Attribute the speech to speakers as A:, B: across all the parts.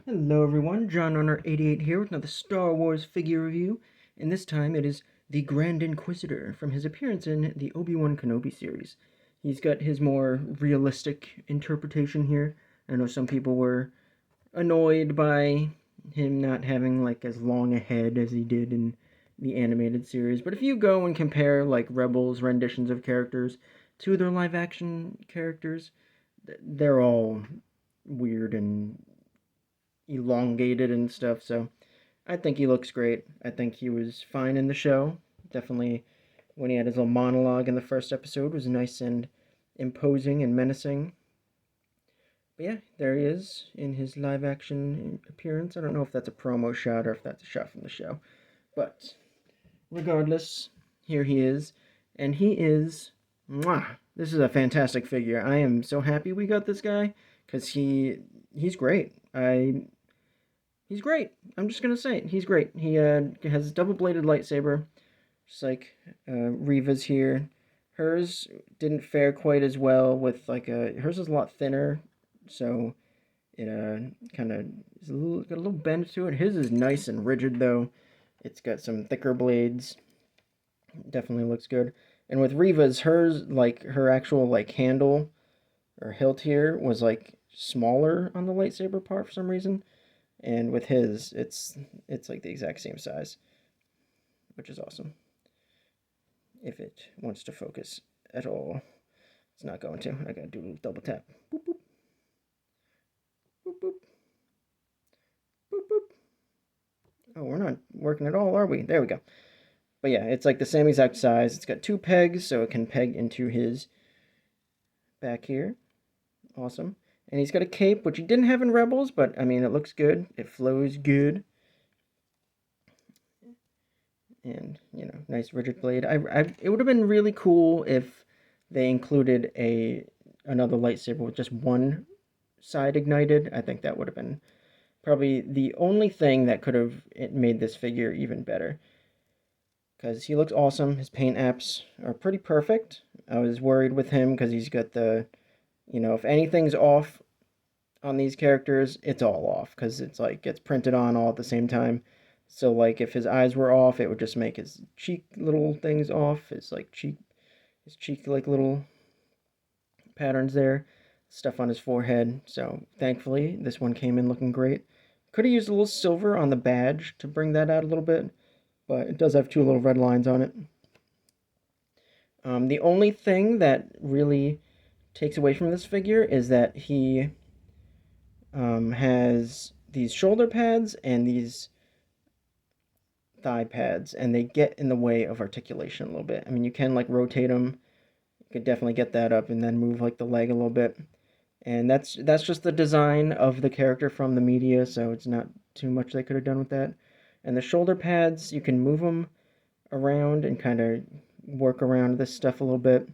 A: Hello everyone, John Runner 88 here with another Star Wars figure review, and this time it is the Grand Inquisitor from his appearance in the Obi-Wan Kenobi series. He's got his more realistic interpretation here. I know some people were annoyed by him not having like as long a head as he did in the animated series, but if you go and compare like Rebels renditions of characters to their live action characters, they're all weird and elongated and stuff. So I think he looks great. I think he was fine in the show. Definitely, when he had his little monologue in the first episode, was nice and imposing and menacing. But yeah, there he is in his live action appearance. I don't know if that's a promo shot or if that's a shot from the show. But regardless, here he is. And he is. Mwah, this is a fantastic figure. I am so happy we got this guy because he's great. He's great. I'm just gonna say it. He's great. He has a double-bladed lightsaber, just like Reva's here. Hers didn't fare quite as well with like hers is a lot thinner, so it kind of got a little bend to it. His is nice and rigid though. It's got some thicker blades. Definitely looks good. And with Reva's, hers like her actual like handle or hilt here was like smaller on the lightsaber part for some reason. And with his, it's like the exact same size, which is awesome. If it wants to focus at all, it's not going to. I gotta do a little double tap. Boop boop boop boop boop boop. Oh, we're not working at all, are we? There we go. But yeah, it's like the same exact size. It's got two pegs, so it can peg into his back here. Awesome. And he's got a cape, which he didn't have in Rebels, but I mean, it looks good. It flows good. And nice rigid blade. It would have been really cool if they included another lightsaber with just one side ignited. I think that would have been probably the only thing that could have made this figure even better, because he looks awesome. His paint apps are pretty perfect. I was worried with him because he's got if anything's off on these characters, it's all off because it's like gets printed on all at the same time. So like if his eyes were off, it would just make his cheek little things off. His cheek like little patterns there, stuff on his forehead. So thankfully, this one came in looking great. Could have used a little silver on the badge to bring that out a little bit, but it does have two little red lines on it. The only thing that really takes away from this figure is that he has these shoulder pads and these thigh pads, and they get in the way of articulation a little bit. I mean, you can like rotate them. You could definitely get that up and then move like the leg a little bit. And that's just the design of the character from the media, so it's not too much they could have done with that. And the shoulder pads, you can move them around and kind of work around this stuff a little bit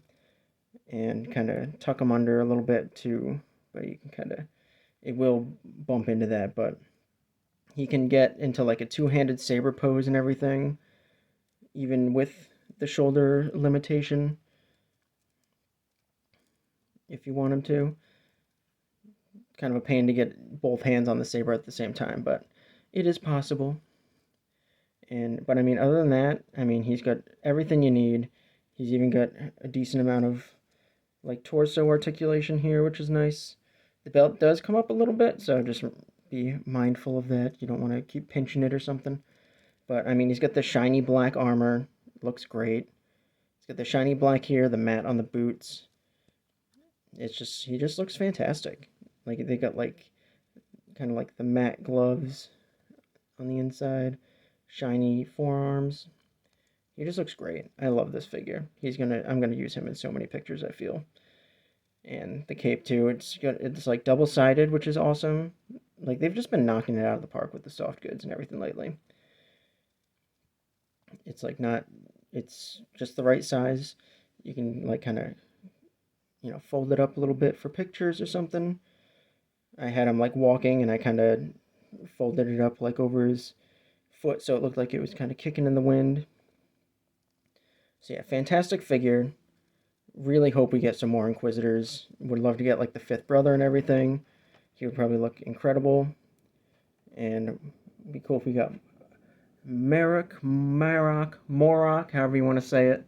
A: and kind of tuck them under a little bit too, but you can kind of, it will bump into that, but he can get into like a two-handed saber pose and everything, even with the shoulder limitation, if you want him to. Kind of a pain to get both hands on the saber at the same time, but it is possible. But I mean, other than that, I mean, he's got everything you need. He's even got a decent amount of like torso articulation here, which is nice. The belt does come up a little bit, so just be mindful of that. You don't want to keep pinching it or something. But I mean, he's got the shiny black armor. Looks great. He's got the shiny black here, the matte on the boots. He just looks fantastic. Like they got like kind of like the matte gloves on the inside, shiny forearms. He just looks great. I love this figure. I'm gonna use him in so many pictures, I feel. And the cape too. It's like double-sided, which is awesome. Like they've just been knocking it out of the park with the soft goods and everything lately. It's like not it's just the right size. You can like kind of fold it up a little bit for pictures or something. I had him like walking and I kind of folded it up like over his foot so it looked like it was kind of kicking in the wind. So yeah, fantastic figure. Really hope we get some more Inquisitors. Would love to get like the fifth brother and everything. He would probably look incredible. And it'd be cool if we got Morok, however you want to say it,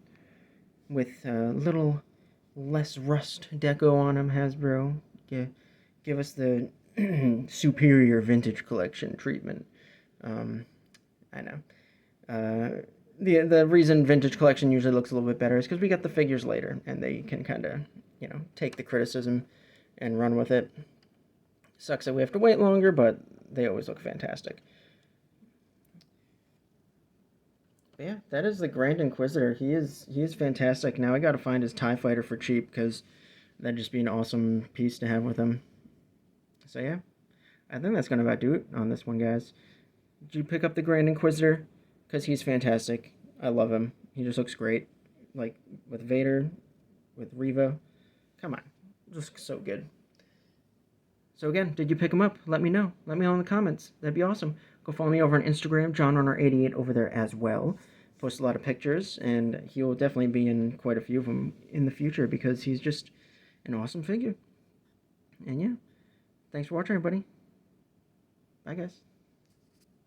A: with a little less rust deco on him, Hasbro. Give us the superior vintage collection treatment. I know. The reason vintage collection usually looks a little bit better is because we got the figures later, and they can kind of, take the criticism and run with it. Sucks that we have to wait longer, but they always look fantastic. But yeah, that is the Grand Inquisitor. He is fantastic. Now I got to find his TIE fighter for cheap because that'd just be an awesome piece to have with him. So yeah, I think that's gonna about do it on this one, guys. Did you pick up the Grand Inquisitor? Because he's fantastic. I love him. He just looks great. Like with Vader, with Reva. Come on, just so good. So again, did you pick him up? Let me know. Let me know in the comments. That'd be awesome. Go follow me over on Instagram, JohnRunner88 over there as well. Post a lot of pictures, and he will definitely be in quite a few of them in the future because he's just an awesome figure. And yeah, thanks for watching, everybody. Bye, guys.